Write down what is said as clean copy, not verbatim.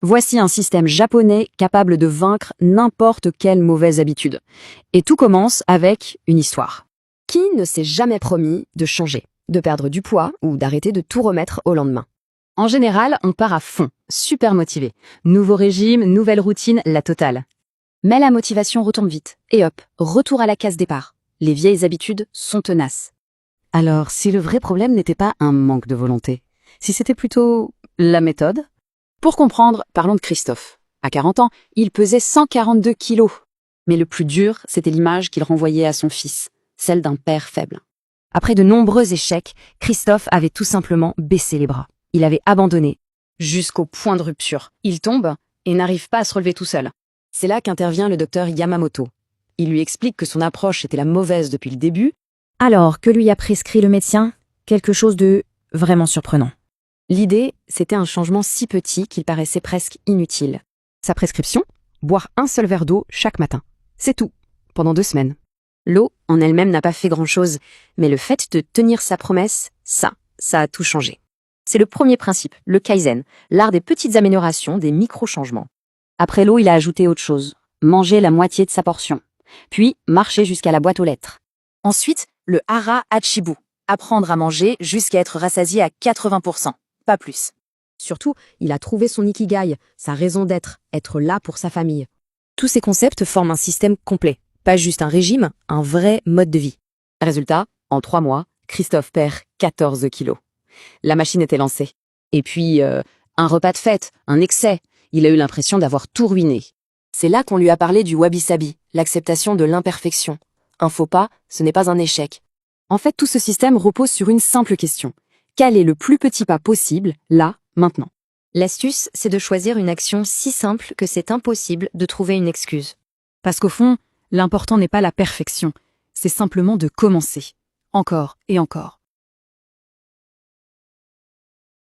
Voici un système japonais capable de vaincre n'importe quelle mauvaise habitude. Et tout commence avec une histoire. Qui ne s'est jamais promis de changer, de perdre du poids ou d'arrêter de tout remettre au lendemain? En général, on part à fond, super motivé. Nouveau régime, nouvelle routine, la totale. Mais la motivation retombe vite. Et hop, retour à la case départ. Les vieilles habitudes sont tenaces. Alors, si le vrai problème n'était pas un manque de volonté, si c'était plutôt la méthode? Pour comprendre, parlons de Christophe. À 40 ans, il pesait 142 kilos. Mais le plus dur, c'était l'image qu'il renvoyait à son fils, celle d'un père faible. Après de nombreux échecs, Christophe avait tout simplement baissé les bras. Il avait abandonné, jusqu'au point de rupture. Il tombe et n'arrive pas à se relever tout seul. C'est là qu'intervient le docteur Yamamoto. Il lui explique que son approche était la mauvaise depuis le début. Alors, que lui a prescrit le médecin? Quelque chose de vraiment surprenant. L'idée, c'était un changement si petit qu'il paraissait presque inutile. Sa prescription? Boire un seul verre d'eau chaque matin. C'est tout, pendant 2 semaines. L'eau, en elle-même, n'a pas fait grand-chose, mais le fait de tenir sa promesse, ça a tout changé. C'est le premier principe, le Kaizen, l'art des petites améliorations, des micro-changements. Après l'eau, il a ajouté autre chose, manger la moitié de sa portion, puis marcher jusqu'à la boîte aux lettres. Ensuite, le Hara Hachibu, apprendre à manger jusqu'à être rassasié à 80%. Pas plus. Surtout, il a trouvé son ikigai, sa raison d'être, être là pour sa famille. Tous ces concepts forment un système complet, pas juste un régime, un vrai mode de vie. Résultat, en 3 mois, Christophe perd 14 kilos. La machine était lancée. Et puis, un repas de fête, un excès, il a eu l'impression d'avoir tout ruiné. C'est là qu'on lui a parlé du wabi-sabi, l'acceptation de l'imperfection. Un faux pas, ce n'est pas un échec. En fait, tout ce système repose sur une simple question. Quel est le plus petit pas possible, là, maintenant? L'astuce, c'est de choisir une action si simple que c'est impossible de trouver une excuse. Parce qu'au fond, l'important n'est pas la perfection, c'est simplement de commencer. Encore et encore.